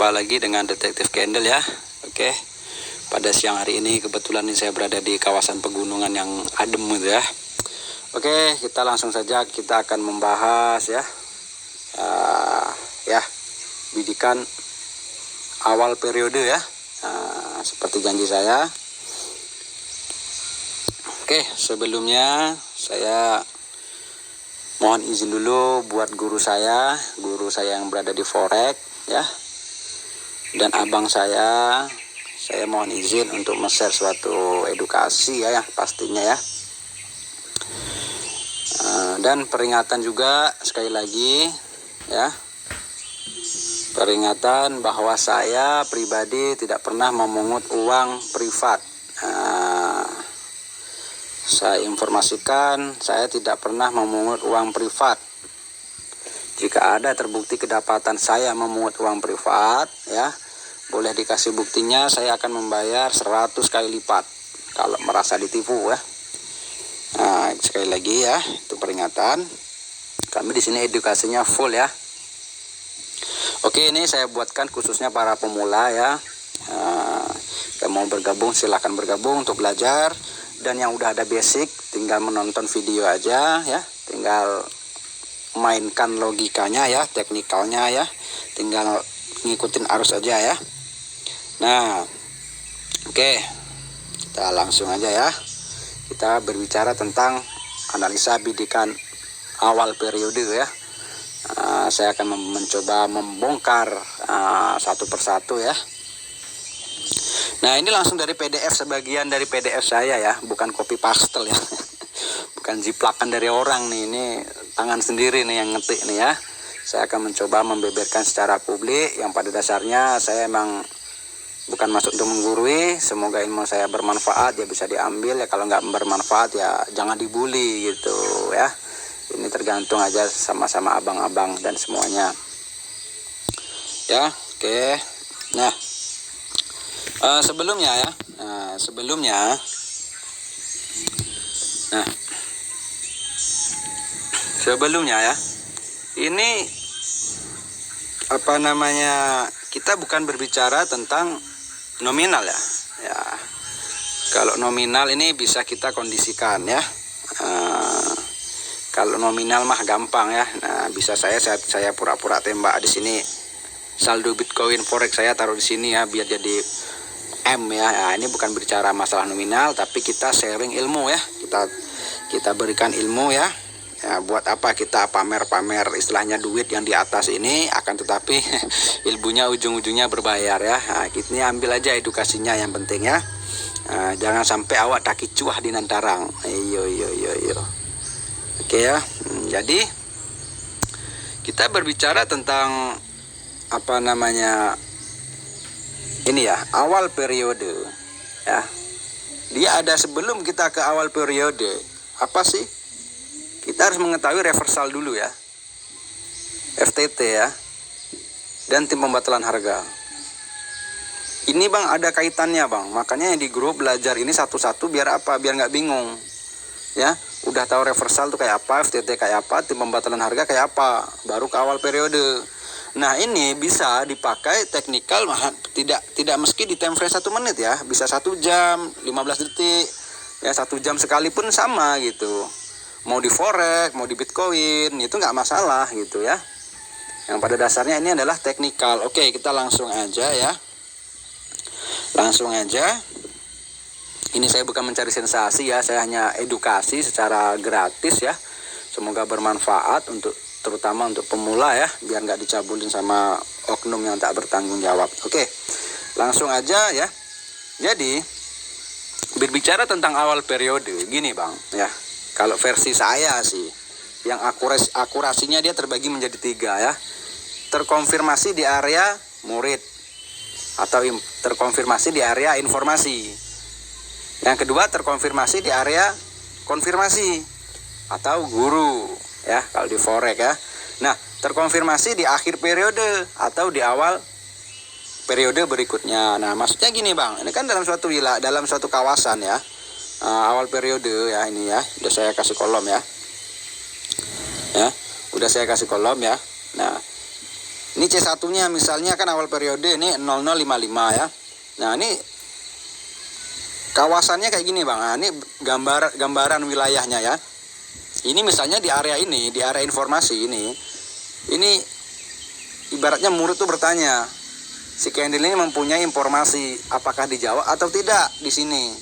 Jumpa lagi dengan Detektif Candle ya. Oke. Pada siang hari ini kebetulan ini saya berada di kawasan pegunungan yang adem gitu ya. Oke, kita langsung saja kita akan membahas ya. Bidikan awal periode ya. Seperti janji saya. Oke, sebelumnya saya mohon izin dulu buat guru saya yang berada di Forex ya. Dan abang saya mohon izin untuk share suatu edukasi ya pastinya ya. Dan peringatan juga sekali lagi ya. Peringatan bahwa saya pribadi tidak pernah memungut uang privat. Saya informasikan saya tidak pernah memungut uang privat. Jika ada terbukti kedapatan saya memungut uang privat ya, boleh dikasih buktinya, saya akan membayar 100 kali lipat kalau merasa ditipu ya. Nah, sekali lagi ya, itu peringatan. Kami di sini edukasinya full ya. Oke, ini saya buatkan khususnya para pemula ya. Yang mau bergabung silahkan bergabung untuk belajar. Dan yang udah ada basic tinggal menonton video aja ya. Tinggal mainkan logikanya ya, teknikalnya ya. Tinggal ngikutin arus aja ya. Nah, oke, kita langsung aja ya. Kita berbicara tentang analisa bidikan awal periode ya. Saya akan mencoba membongkar satu persatu ya. Nah, ini langsung dari PDF, sebagian dari PDF saya ya, bukan copy paste ya. Bukan jiplakan dari orang nih, ini tangan sendiri nih yang ngetik nih ya. Saya akan mencoba membeberkan secara publik yang pada dasarnya saya emang bukan masuk untuk menggurui. Semoga ilmu saya bermanfaat ya, bisa diambil ya. Kalau nggak bermanfaat ya jangan dibully gitu ya. Ini tergantung aja sama-sama abang-abang dan semuanya ya. Oke. Nah, sebelumnya ya, sebelumnya ya, ini kita bukan berbicara tentang nominal ya. Kalau nominal ini bisa kita kondisikan ya. Kalau nominal mah gampang ya. Nah, bisa saya pura-pura tembak di sini. Saldo Bitcoin Forex saya taruh di sini ya biar jadi M ya. Nah, ini bukan berbicara masalah nominal, tapi kita sharing ilmu ya. Kita berikan ilmu ya. Ya, buat apa kita pamer-pamer istilahnya duit yang di atas ini, akan tetapi ilmunya ujung-ujungnya berbayar ya. Nah, ini ambil aja edukasinya yang penting ya. Nah, jangan sampai awak tak kicuah di nantarang. Iyo. Oke ya. Jadi kita berbicara tentang ini ya, awal periode ya. Dia ada sebelum kita ke awal periode. Apa sih? Kita harus mengetahui reversal dulu ya, FTT ya, dan tim pembatalan harga. Ini bang ada kaitannya bang, makanya yang di grup belajar ini satu-satu biar apa? Biar nggak bingung ya. Udah tahu reversal tuh kayak apa, FTT kayak apa, tim pembatalan harga kayak apa, baru ke awal periode. Nah, ini bisa dipakai teknikal, tidak meski di time frame 1 menit ya, bisa 1 jam, 15 detik ya, 1 jam sekalipun sama gitu. Mau di forex, mau di bitcoin, itu nggak masalah gitu ya. Yang pada dasarnya ini adalah teknikal. Oke, kita langsung aja ya. Langsung aja. Ini saya bukan mencari sensasi ya, saya hanya edukasi secara gratis ya. Semoga bermanfaat terutama untuk pemula ya, biar nggak dicabulin sama oknum yang tak bertanggung jawab. Oke, langsung aja ya. Jadi berbicara tentang awal periode, gini bang ya. Kalau versi saya sih, yang akurasinya dia terbagi menjadi 3 ya. Terkonfirmasi di area murid atau terkonfirmasi di area informasi. Yang kedua terkonfirmasi di area konfirmasi atau guru ya kalau di forex ya. Nah, terkonfirmasi di akhir periode atau di awal periode berikutnya. Nah, maksudnya gini bang, ini kan dalam suatu kawasan ya. Awal periode ya, ini ya, udah saya kasih kolom ya. Udah saya kasih kolom ya. Nah, Ini C1-nya misalnya kan awal periode ini 0055 ya. Nah, ini kawasannya kayak gini Bang. Nah, ini gambaran wilayahnya ya. Ini misalnya di area ini, di area informasi ini ibaratnya murid tuh bertanya, si Candle ini mempunyai informasi apakah dijawab atau tidak di sini.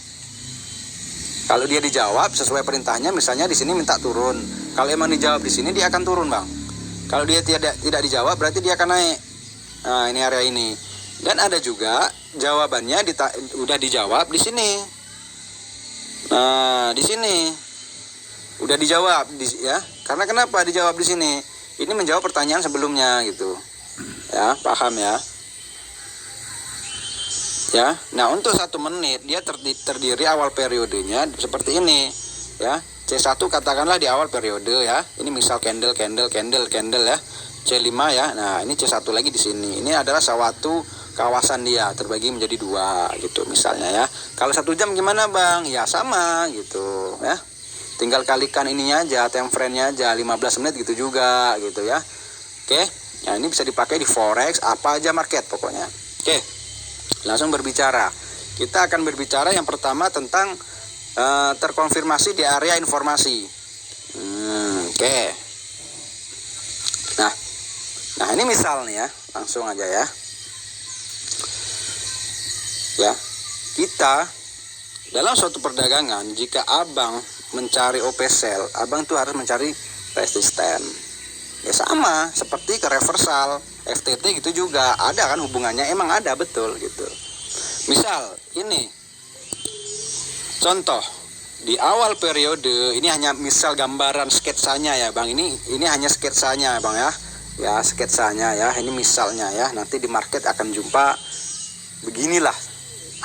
Kalau dia dijawab sesuai perintahnya, misalnya di sini minta turun. Kalau emang dijawab di sini, dia akan turun Bang. Kalau dia tidak dijawab, berarti dia akan naik. Nah, ini area ini. Dan ada juga jawabannya udah dijawab di sini. Nah, di sini udah dijawab ya. Karena kenapa dijawab di sini? Ini menjawab pertanyaan sebelumnya gitu. Ya, paham ya? Ya. Nah, untuk 1 menit dia terdiri awal periodenya seperti ini, ya. C1 katakanlah di awal periode ya. Ini misal candle ya. C5 ya. Nah, ini C1 lagi di sini. Ini adalah suatu kawasan dia terbagi menjadi 2 gitu misalnya ya. Kalau 1 jam gimana Bang? Ya sama gitu ya. Tinggal kalikan ininya aja, time frame-nya aja 15 menit gitu juga gitu ya. Oke. Nah, ini bisa dipakai di forex apa aja market pokoknya. Oke. Langsung berbicara. Kita akan berbicara yang pertama tentang terkonfirmasi di area informasi. Oke. Nah ini misal nih ya, langsung aja ya. Ya, kita dalam suatu perdagangan jika abang mencari OP sell, abang tuh harus mencari resisten. Ya sama seperti ke reversal, FTT gitu juga ada kan hubungannya, emang ada betul gitu. Misal ini contoh di awal periode, ini hanya misal gambaran sketsanya ya Bang. Ini hanya sketsanya Bang ya. Ya, sketsanya ya. Ini misalnya ya. Nanti di market akan jumpa beginilah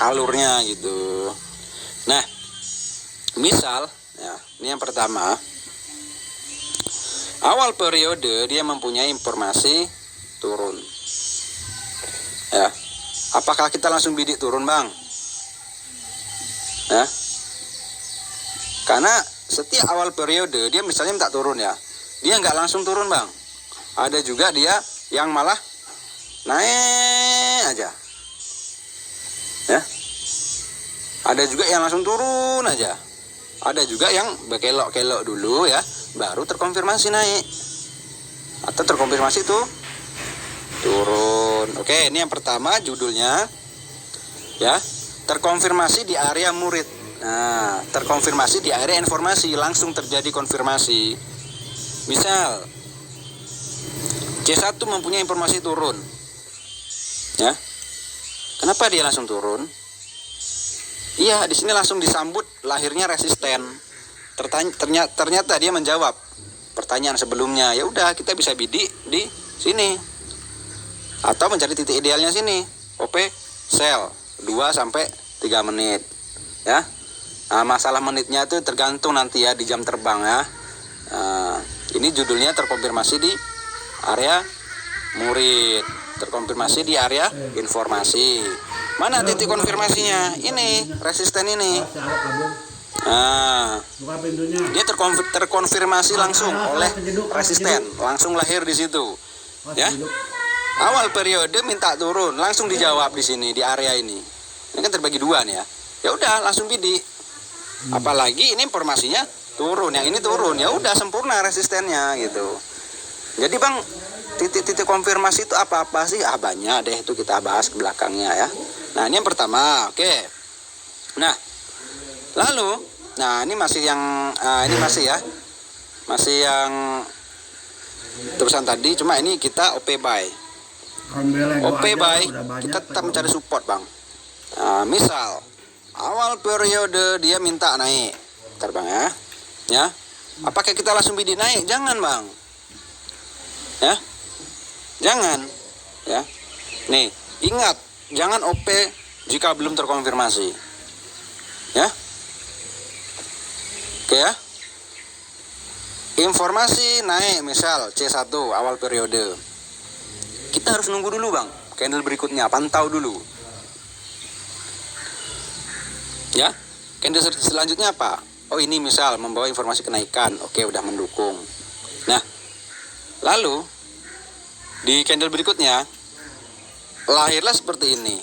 alurnya gitu. Nah, misal ya, ini yang pertama. Awal periode dia mempunyai informasi turun. Ya. Apakah kita langsung bidik turun Bang? Ya. Karena setiap awal periode dia misalnya minta turun ya, dia nggak langsung turun Bang. Ada juga dia yang malah naik aja, ya. Ada juga yang langsung turun aja. Ada juga yang berkelok-kelok dulu ya, baru terkonfirmasi naik atau terkonfirmasi tuh turun. Oke, ini yang pertama judulnya ya, terkonfirmasi di area murid. Nah, terkonfirmasi di area informasi, langsung terjadi konfirmasi. Misal C1 mempunyai informasi turun. Ya. Kenapa dia langsung turun? Iya, di sini langsung disambut lahirnya resisten. Ternyata dia menjawab pertanyaan sebelumnya. Ya udah, kita bisa bidik di sini. Atau mencari titik idealnya sini. OP sell 2 sampai 3 menit. Ya. Nah, masalah menitnya itu tergantung nanti ya di jam terbang ya. Nah, ini judulnya terkonfirmasi di area murid, terkonfirmasi di area informasi. Mana titik konfirmasinya? Ini resisten ini. Nah, dia terkonfirmasi langsung oleh resisten, langsung lahir di situ. Ya. Awal periode minta turun, langsung dijawab di sini di area ini. Ini kan terbagi 2 nih ya. Ya udah langsung bidik. Apalagi ini informasinya turun, yang ini turun, ya udah sempurna resistennya gitu. Jadi Bang, titik-titik konfirmasi itu apa-apa sih? Banyak deh, itu kita bahas ke belakangnya ya. Nah, ini yang pertama, oke. Nah, lalu, nah ini masih yang masih yang terusan tadi, cuma ini kita OP buy. OP buy, kita tetap mencari support Bang. Nah, misal awal periode dia minta naik, bentar Bang ya. Ya. Apakah kita langsung bidik naik? Jangan Bang. Ya. Jangan. Ya. Nih, ingat, jangan OP jika belum terkonfirmasi. Ya. Oke ya. Informasi naik misal C1 awal periode. Kita harus nunggu dulu Bang. Candle berikutnya, pantau dulu. Ya, candle selanjutnya apa? Oh ini misal membawa informasi kenaikan. Oke, udah mendukung. Nah, lalu Di candle berikutnya lahirlah seperti ini.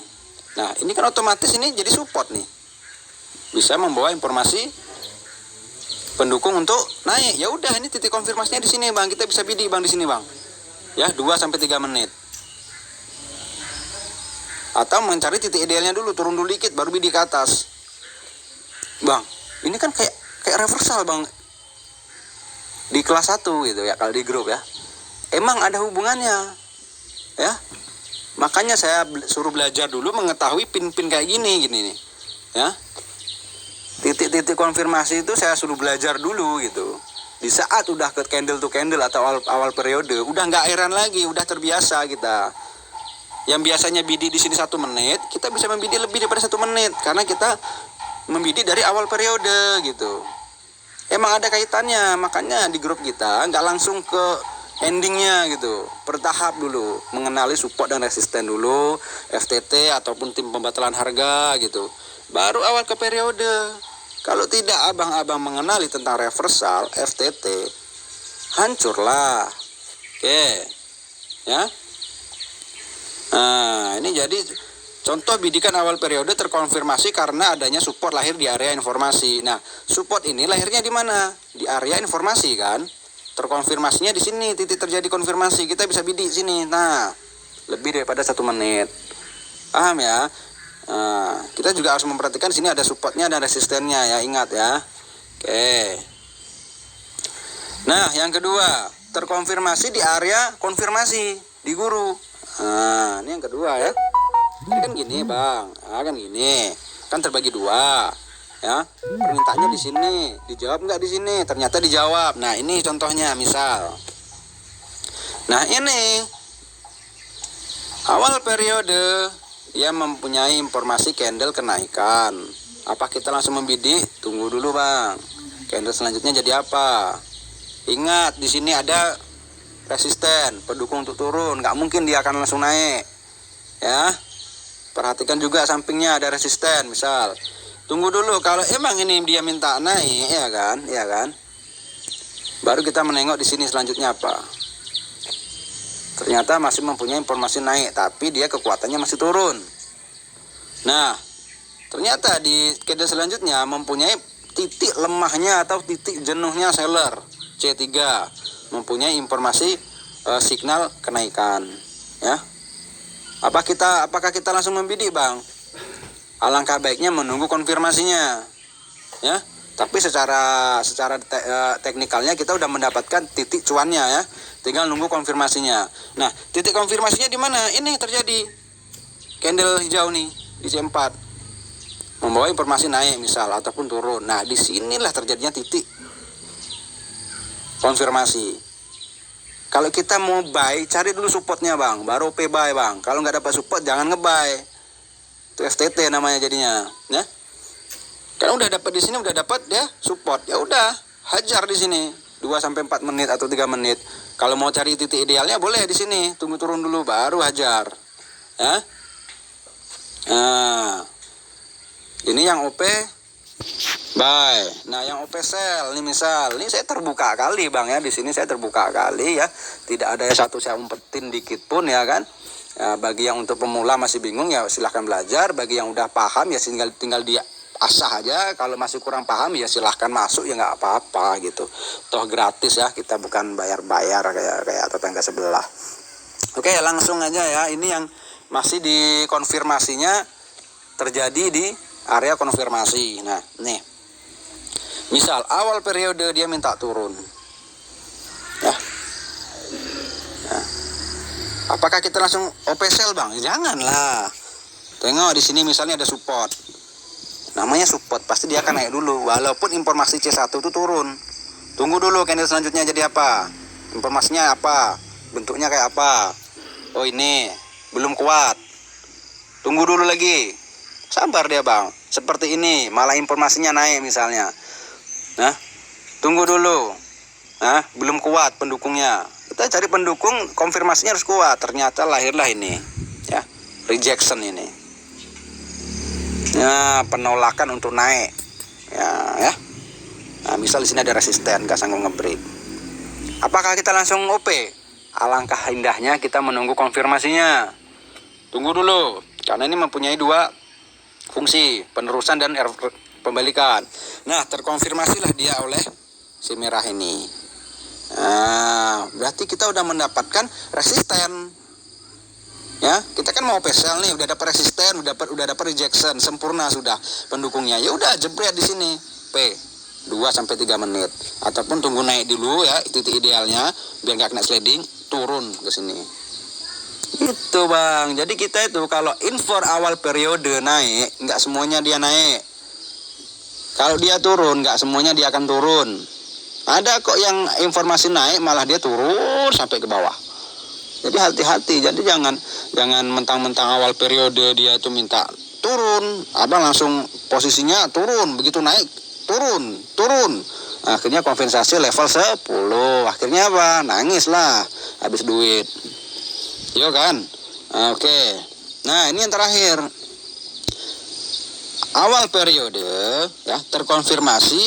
Nah, ini kan otomatis ini jadi support nih. Bisa membawa informasi pendukung untuk naik. Ya udah, ini titik konfirmasinya di sini, Bang. Kita bisa bidik, Bang, di sini, Bang. Ya, 2 sampai 3 menit. Atau mencari titik idealnya dulu, turun dulu dikit baru bidik ke atas. Bang, ini kan kayak reversal, Bang. Di kelas 1 gitu ya, kalau di grup ya. Emang ada hubungannya. Ya. Makanya saya suruh belajar dulu mengetahui pin-pin kayak gini nih. Ya. Titik-titik konfirmasi itu saya suruh belajar dulu gitu. Di saat udah ke candle to candle atau awal periode, udah nggak heran lagi, udah terbiasa kita. Yang biasanya bidik di sini 1 menit, kita bisa membidik lebih daripada 1 menit karena kita membidik dari awal periode gitu. Emang ada kaitannya, makanya di grup kita nggak langsung ke endingnya gitu, bertahap dulu, mengenali support dan resisten dulu, FTT ataupun tim pembatalan harga gitu, baru awal ke periode. Kalau tidak abang-abang mengenali tentang reversal, FTT, hancurlah. Oke, ya. Nah, ini jadi contoh bidikan awal periode terkonfirmasi karena adanya support lahir di area informasi. Nah, support ini lahirnya di mana? Di area informasi kan? Terkonfirmasinya di sini, titik terjadi konfirmasi. Kita bisa bidik sini. Nah, lebih daripada 1 menit. Paham ya? Nah, kita juga harus memperhatikan sini ada supportnya dan resistennya ya, ingat ya. Oke. Nah, yang kedua, terkonfirmasi di area konfirmasi di guru. Nah, ini yang kedua ya. Ini kan gini, Bang. Nah, kan gini. Kan terbagi 2. Ya, permintaannya di sini, dijawab nggak di sini? Ternyata dijawab. Nah, ini contohnya, misal. Nah, ini awal periode dia mempunyai informasi candle kenaikan. Apa kita langsung membidik? Tunggu dulu, Bang. Candle selanjutnya jadi apa? Ingat, di sini ada resisten, pendukung untuk turun. Nggak mungkin dia akan langsung naik. Ya, perhatikan juga sampingnya ada resisten, misal. Tunggu dulu, kalau emang ini dia minta naik, ya kan? Baru kita menengok di sini selanjutnya apa. Ternyata masih mempunyai informasi naik, tapi dia kekuatannya masih turun. Nah, ternyata di candle selanjutnya mempunyai titik lemahnya atau titik jenuhnya seller, C3. Mempunyai informasi signal kenaikan. Ya. Apakah kita langsung membidik, Bang? Alangkah baiknya menunggu konfirmasinya, ya. Tapi secara teknikalnya kita udah mendapatkan titik cuannya ya. Tinggal nunggu konfirmasinya. Nah, titik konfirmasinya di mana? Ini terjadi candle hijau nih di C4. Membawa informasi naik misal ataupun turun. Nah, disinilah terjadinya titik konfirmasi. Kalau kita mau buy, cari dulu supportnya, Bang. Baru OP buy, Bang. Kalau nggak dapat support, jangan ngebuy. Itu FTT namanya jadinya, ya. Karena udah dapat di sini, udah dapat ya support. Ya udah, hajar di sini 2 sampai 4 menit atau 3 menit. Kalau mau cari titik idealnya boleh di sini, tunggu turun dulu baru hajar. Ya. Nah, ini yang OP buy. Nah, yang OP sell ini misal, ini saya terbuka kali, Bang ya. Di sini saya terbuka kali ya. Tidak ada satu saya umpetin dikit pun ya kan. Ya, bagi yang untuk pemula masih bingung ya silahkan belajar. Bagi yang udah paham ya tinggal dia asah aja. Kalau masih kurang paham ya silahkan masuk ya nggak apa-apa gitu. Toh gratis ya, kita bukan bayar-bayar kayak tetangga sebelah. Oke, langsung aja ya. Ini yang masih di konfirmasinya terjadi di area konfirmasi. Nah, nih. Misal awal periode dia minta turun. Ya. Nah. Apakah kita langsung OP sell, Bang? Janganlah. Tengok di sini misalnya ada support. Namanya support, pasti dia akan naik dulu walaupun informasi C1 itu turun. Tunggu dulu candle selanjutnya jadi apa? Informasinya apa? Bentuknya kayak apa? Oh, ini belum kuat. Tunggu dulu lagi. Sabar dia, Bang. Seperti ini, malah informasinya naik misalnya. Nah, tunggu dulu. Nah, belum kuat pendukungnya. Kita cari pendukung, konfirmasinya harus kuat. Ternyata lahirlah ini, ya, rejection ini. Ya, penolakan untuk naik. Ya. Nah, misal di sini ada resisten, nggak sanggup ngebreak. Apakah kita langsung OP? alangkah indahnya kita menunggu konfirmasinya. Tunggu dulu, karena ini mempunyai dua fungsi, penerusan dan pembalikan. Nah, terkonfirmasilah dia oleh si merah ini. Nah, berarti kita udah mendapatkan resisten. Ya, kita kan mau PSL nih, udah dapat resisten, udah dapat rejection, sempurna sudah pendukungnya. Ya udah jebret di sini. P 2-3 menit. Ataupun tunggu naik dulu ya, itu idealnya biar nggak kena sliding, turun ke sini. Itu Bang. Jadi kita itu kalau infor awal periode naik, nggak semuanya dia naik. Kalau dia turun, nggak semuanya dia akan turun. Ada kok yang informasi naik malah dia turun sampai ke bawah. Jadi hati-hati. Jadi jangan mentang-mentang awal periode dia itu minta turun, abang langsung posisinya turun, begitu naik turun. Akhirnya kompensasi level 10. Akhirnya apa? Nangis lah, habis duit. Yo kan? Oke. Nah, ini yang terakhir. Awal periode ya terkonfirmasi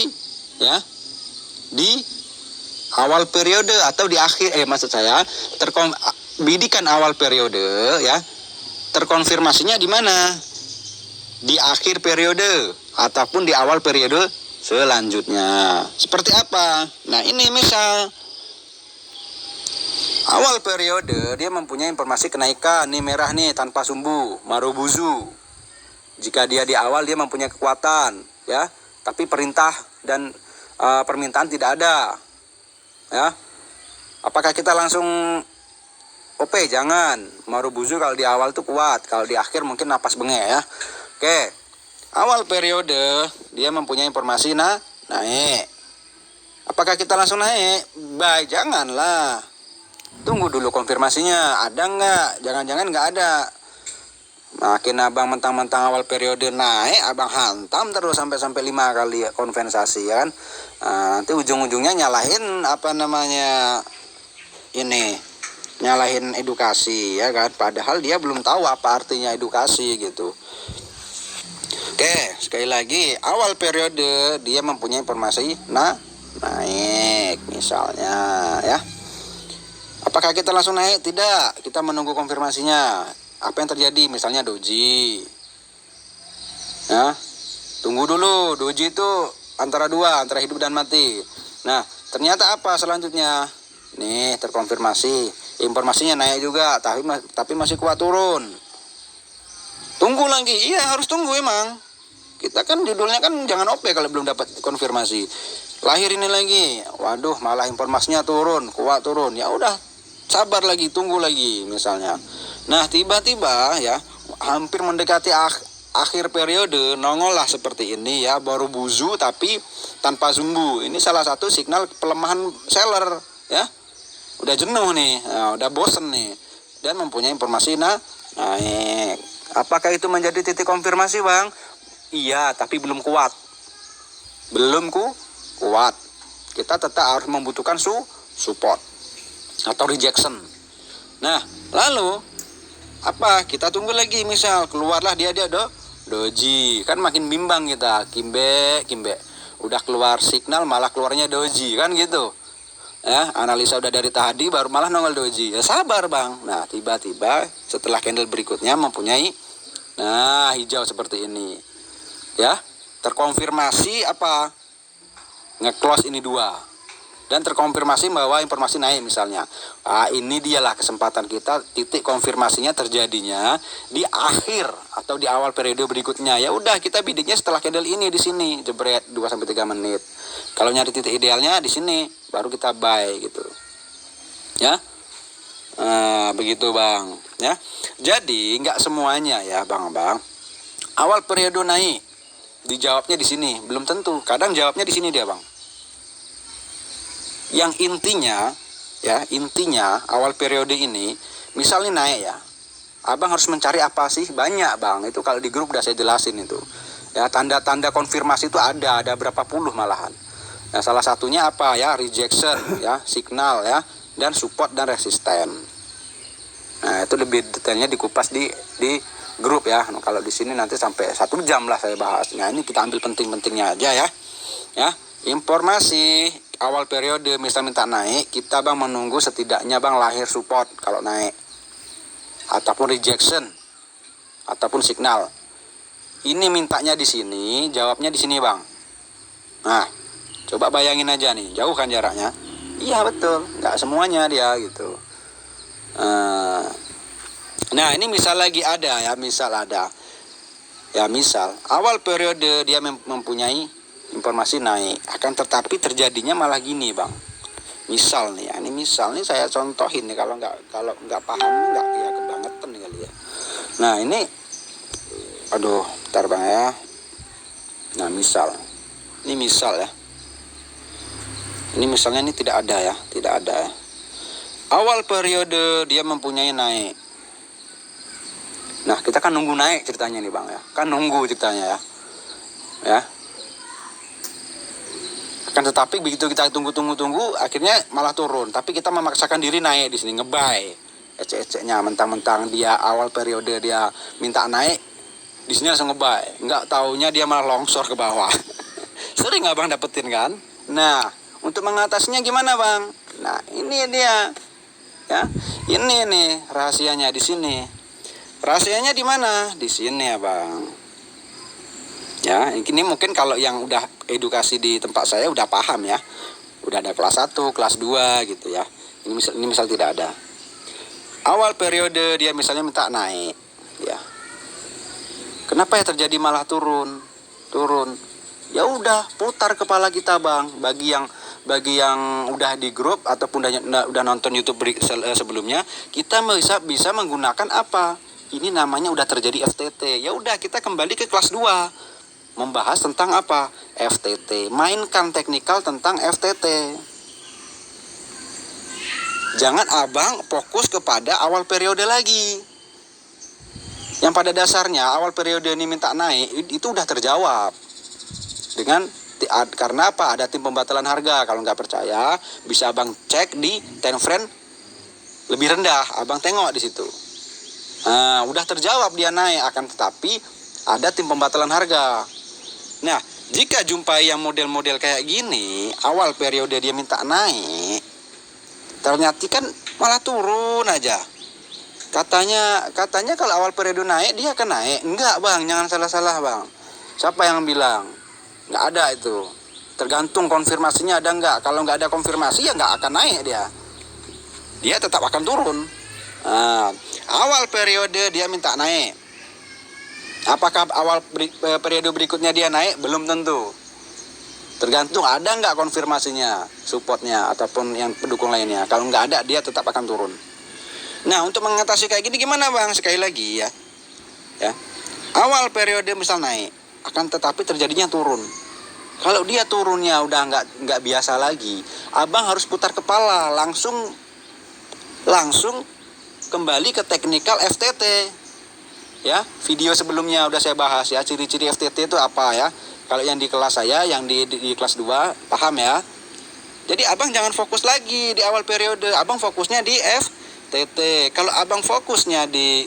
ya di awal periode atau di akhir maksud saya bidikan awal periode ya terkonfirmasinya di mana? Di akhir periode ataupun di awal periode selanjutnya. Seperti apa? Nah, ini misal awal periode dia mempunyai informasi kenaikan nih merah nih tanpa sumbu, marubuzu. Jika dia di awal dia mempunyai kekuatan ya, tapi perintah dan permintaan tidak ada. Ya. Apakah kita langsung OP? Jangan. Marubuzu kalau di awal tuh kuat, kalau di akhir mungkin napas bengek ya. Oke. Awal periode dia mempunyai informasi naik. Apakah kita langsung naik? Baik, janganlah. Tunggu dulu konfirmasinya, ada nggak? Jangan-jangan nggak ada. Makin abang mentang-mentang awal periode naik, abang hantam terus sampai 5 kali kompensasi ya kan. Nanti ujung-ujungnya nyalahin nyalahin edukasi ya kan, padahal dia belum tahu apa artinya edukasi gitu. Oke, sekali lagi awal periode dia mempunyai informasi naik misalnya ya. Apakah kita langsung naik? Tidak, kita menunggu konfirmasinya. Apa yang terjadi? Misalnya doji ya, tunggu dulu. Doji itu antara hidup dan mati. Nah, ternyata apa selanjutnya? Nih, terkonfirmasi. Informasinya naik juga, tapi masih kuat turun. Tunggu lagi. Iya, harus tunggu emang. Kita kan judulnya kan jangan OP kalau belum dapat konfirmasi. Lahir ini lagi. Waduh, malah informasinya turun, kuat turun. Ya udah, sabar lagi, tunggu lagi misalnya. Nah, tiba-tiba ya, hampir mendekati akhir periode, nongol lah seperti ini ya, baru buzu tapi tanpa sumbu. Ini salah satu signal pelemahan seller ya. Udah jenuh nih, udah bosen nih, dan mempunyai informasi naik. Apakah itu menjadi titik konfirmasi Bang? Iya, tapi belum kuat. Kuat. Kita tetap harus membutuhkan support atau rejection. Nah, lalu apa? Kita tunggu lagi, misal keluarlah dia doji. Kan makin bimbang kita, kimbe. Udah keluar signal malah keluarnya doji, kan gitu. Ya, analisa udah dari tadi baru malah nongol doji. Ya sabar Bang. Nah, tiba-tiba setelah candle berikutnya mempunyai hijau seperti ini. Ya, terkonfirmasi apa? Nge-close ini 2. Dan terkonfirmasi bahwa informasi naik misalnya. Ini dialah kesempatan kita, titik konfirmasinya terjadinya di akhir atau di awal periode berikutnya. Ya udah, kita bidiknya setelah candle ini di sini, jebret 2-3 menit. Kalau nyari titik idealnya di sini, baru kita buy gitu. Ya. Begitu Bang, ya. Jadi nggak semuanya ya Bang. Awal periode naik, dijawabnya di sini, belum tentu. Kadang jawabnya di sini dia Bang. Yang intinya awal periode ini misalnya naik ya, abang harus mencari apa sih? Banyak Bang, itu kalau di grup udah saya jelasin itu ya, tanda-tanda konfirmasi itu ada berapa puluh malahan. Nah, salah satunya apa ya? Rejection ya, signal ya, dan support dan resisten. Nah, itu lebih detailnya dikupas di grup ya. Nah, kalau di sini nanti sampai 1 jam lah saya bahas. Nah, ini kita ambil penting-pentingnya aja ya. Ya, informasi awal periode misal minta naik, kita bang menunggu setidaknya bang lahir support kalau naik, ataupun rejection, ataupun signal. Ini mintanya di sini, jawabnya di sini bang. Nah, coba bayangin aja nih, jauh kan jaraknya? Iya betul, nggak semuanya dia gitu. Nah ini misal lagi ada ya, misal ada. Ya misal awal periode dia mempunyai informasi naik, akan tetapi terjadinya malah gini bang. Misal nih, ini misal nih saya contohin nih, kalau nggak paham nggak ya kebangetan nih kali ya. Nah ini, aduh, bentar bang ya. Nah ini misal ya. Ini misalnya ini tidak ada ya. Awal periode dia mempunyai naik. Nah kita kan nunggu naik ceritanya nih bang ya. Kan nunggu ceritanya ya. Akan tetapi begitu kita tunggu, akhirnya malah turun. Tapi kita memaksakan diri naik di sini, ngebuy. Ecek-eceknya mentang-mentang dia awal periode dia minta naik, di sini langsung ngebuy. Nggak taunya dia malah longsor ke bawah. Sering nggak bang dapetin kan? Nah, untuk mengatasinya gimana bang? Nah ini dia ya, ini nih rahasianya di sini. Rahasianya di mana? Di sini ya bang. Ya ini mungkin kalau yang udah edukasi di tempat saya udah paham ya, udah ada kelas 1, kelas 2 gitu ya. Ini misal tidak ada. Awal periode dia misalnya minta naik ya. Kenapa ya terjadi malah turun? Ya udah putar kepala kita bang. Bagi yang udah di grup ataupun udah nonton YouTube sebelumnya, kita bisa menggunakan apa? Ini namanya udah terjadi FTT. Ya udah kita kembali ke kelas 2. Membahas tentang apa? FTT. Mainkan teknikal tentang FTT. Jangan abang fokus kepada awal periode lagi. Yang pada dasarnya awal periode ini minta naik itu udah terjawab. Karena apa? Ada tim pembatalan harga. Kalau nggak percaya, bisa abang cek di time frame lebih rendah. Abang tengok di situ. Nah, udah terjawab dia naik, akan tetapi ada tim pembatalan harga. Nah, jika jumpai yang model-model kayak gini, awal periode dia minta naik, ternyata kan malah turun aja. Katanya kalau awal periode naik dia akan naik. Enggak bang, jangan salah-salah bang. Siapa yang bilang? Nggak ada itu. Tergantung konfirmasinya ada nggak. Kalau nggak ada konfirmasi ya nggak akan naik dia. Dia tetap akan turun. Nah, awal periode dia minta naik. Apakah awal periode berikutnya dia naik? Belum tentu. Tergantung ada nggak konfirmasinya, supportnya ataupun yang pendukung lainnya. Kalau nggak ada dia tetap akan turun. Nah untuk mengatasi kayak gini gimana bang? Sekali lagi ya. Awal periode misal naik, akan tetapi terjadinya turun. Kalau dia turunnya udah nggak biasa lagi, abang harus putar kepala, langsung kembali ke teknikal FTT. Ya, video sebelumnya udah saya bahas ya, ciri-ciri FTT itu apa ya. Kalau yang di kelas saya, yang di kelas 2 paham ya. Jadi abang jangan fokus lagi di awal periode, abang fokusnya di FTT. Kalau abang fokusnya di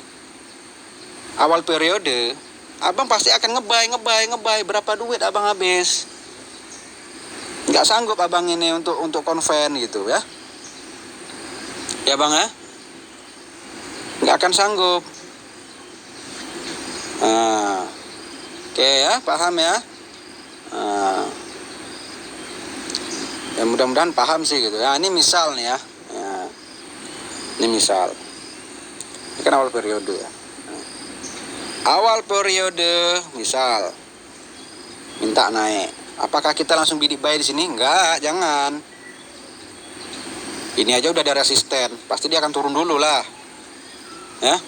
awal periode, abang pasti akan ngebuy. Berapa duit abang habis? Nggak sanggup abang ini untuk konven gitu ya. Ya bang ya, nggak akan sanggup. Oke ya, paham ya. Ya mudah-mudahan paham sih gitu ya. Ini misal nih ya. Ini misal. Ini kan awal periode ya. Awal periode misal minta naik. Apakah kita langsung bidik buy di sini? Enggak, jangan. Ini aja udah ada resisten, pasti dia akan turun dulu lah. Ya.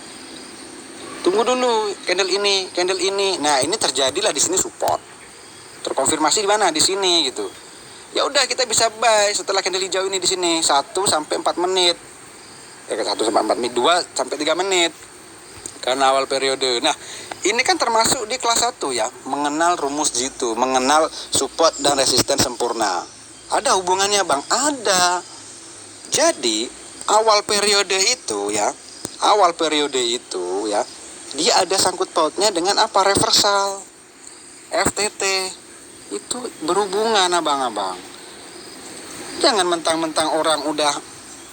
Tunggu dulu candle ini. Nah, ini terjadilah di sini support. Terkonfirmasi di mana? Di sini gitu. Ya udah kita bisa buy setelah candle hijau ini di sini 1 sampai 4 menit. Ya 1 sampai 4 menit, 2 sampai 3 menit. Karena awal periode. Nah, ini kan termasuk di kelas 1 ya, mengenal rumus G2, mengenal support dan resisten sempurna. Ada hubungannya, Bang? Ada. Jadi, awal periode itu ya, dia ada sangkut pautnya dengan apa? Reversal. FTT. Itu berhubungan abang-abang. Jangan mentang-mentang orang udah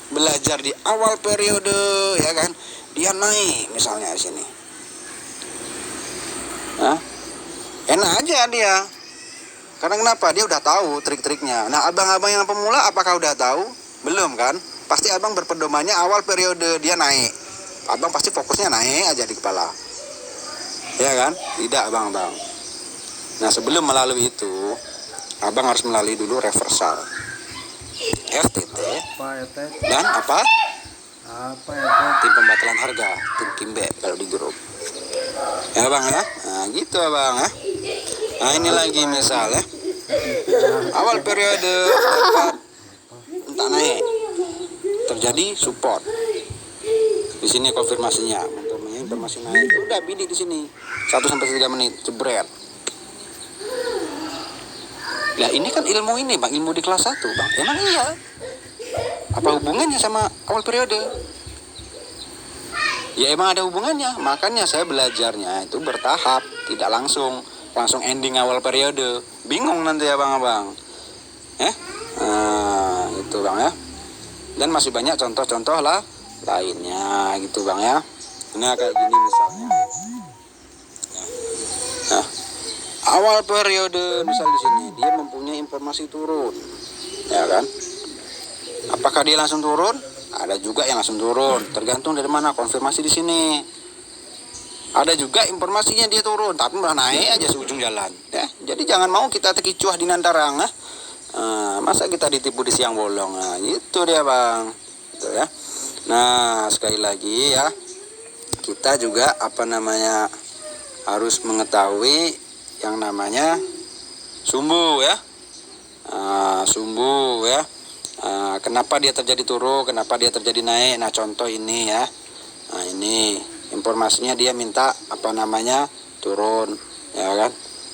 belajar di awal periode, ya kan, dia naik misalnya di sini. Nah, enak aja dia. Karena kenapa? Dia udah tahu trik-triknya. Nah, abang-abang yang pemula apakah udah tahu? Belum kan? Pasti abang berpedomannya awal periode dia naik. Abang pasti fokusnya naik aja di kepala. Ya kan? Tidak abang-abang. Nah, sebelum melalui itu, abang harus melalui dulu reversal. FTT dan apa? Tim pembatalan harga, tim Kimbe kalau di grup. Ya bang ya, nah gitu abang ya. Nah ini lagi misal ya, awal periode dapat entah naik, terjadi support. Di sini konfirmasinya, untuk informasi naik, udah bidik di sini 1-3 menit, jebret. Nah ini kan ilmu ini bang, ilmu di kelas 1 bang. Emang iya? Apa hubungannya sama awal periode? Ya emang ada hubungannya. Makanya saya belajarnya itu bertahap, tidak langsung ending awal periode. Bingung nanti abang-abang. Itu bang ya. Dan masih banyak contoh-contoh lah lainnya gitu bang ya. Ini kayak gini misalnya. Nah, awal periode misal di sini dia mempunyai informasi turun, ya kan? Apakah dia langsung turun? Ada juga yang langsung turun, tergantung dari mana konfirmasi di sini. Ada juga informasinya dia turun, tapi malah naik aja seujung jalan. Ya, jadi jangan mau kita terkicuah di nantarang, masa kita ditipu di siang bolong? Nah, gitu dia bang, gitu ya. Nah, sekali lagi ya, kita juga harus mengetahui yang namanya sumbu ya, sumbu ya. Kenapa dia terjadi turun, kenapa dia terjadi naik. Nah contoh ini ya, nah ini informasinya dia minta turun, ya kan,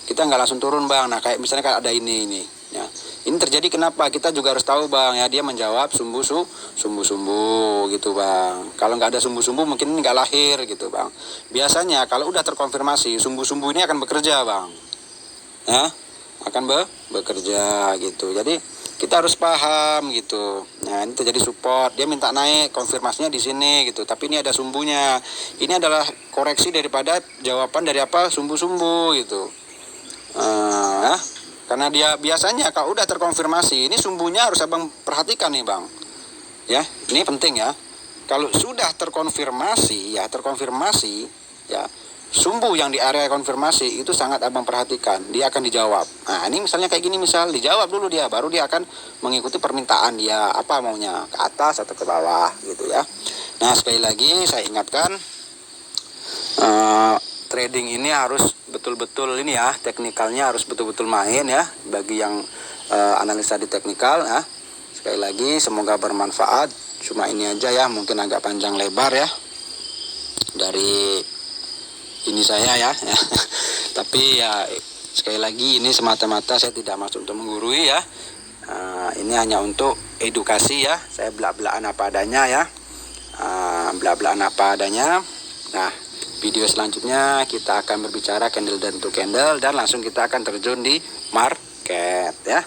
kita nggak langsung turun bang. Nah kayak misalnya kalau ada ini ya, ini terjadi kenapa, kita juga harus tahu bang ya. Dia menjawab sumbu-sumbu gitu bang. Kalau nggak ada sumbu-sumbu mungkin nggak lahir gitu bang. Biasanya kalau udah terkonfirmasi sumbu-sumbu ini akan bekerja bang ya, akan bekerja gitu. Jadi kita harus paham gitu. Nah ini terjadi support, dia minta naik, konfirmasinya di sini gitu. Tapi ini ada sumbunya. Ini adalah koreksi daripada jawaban dari sumbu-sumbu gitu. Karena dia biasanya kalau udah terkonfirmasi, ini sumbunya harus abang perhatikan nih bang. Ya, ini penting ya. Kalau sudah terkonfirmasi ya. Sumbu yang di area konfirmasi itu sangat abang perhatikan, dia akan dijawab. Nah ini misalnya kayak gini, misal dijawab dulu dia, baru dia akan mengikuti permintaan dia, apa maunya, ke atas atau ke bawah gitu ya. Nah sekali lagi saya ingatkan, trading ini harus betul-betul ini ya, teknikalnya harus betul-betul main ya, bagi yang analisa di teknikal ya. Sekali lagi semoga bermanfaat. Cuma ini aja ya, mungkin agak panjang lebar ya dari ini saya ya. Tapi ya sekali lagi ini semata-mata saya tidak maksud untuk menggurui ya. Ini hanya untuk edukasi ya. Saya belak-belakan apa adanya ya. Belak-belakan apa adanya. Nah video selanjutnya kita akan berbicara candle dan to candle, dan langsung kita akan terjun di market ya.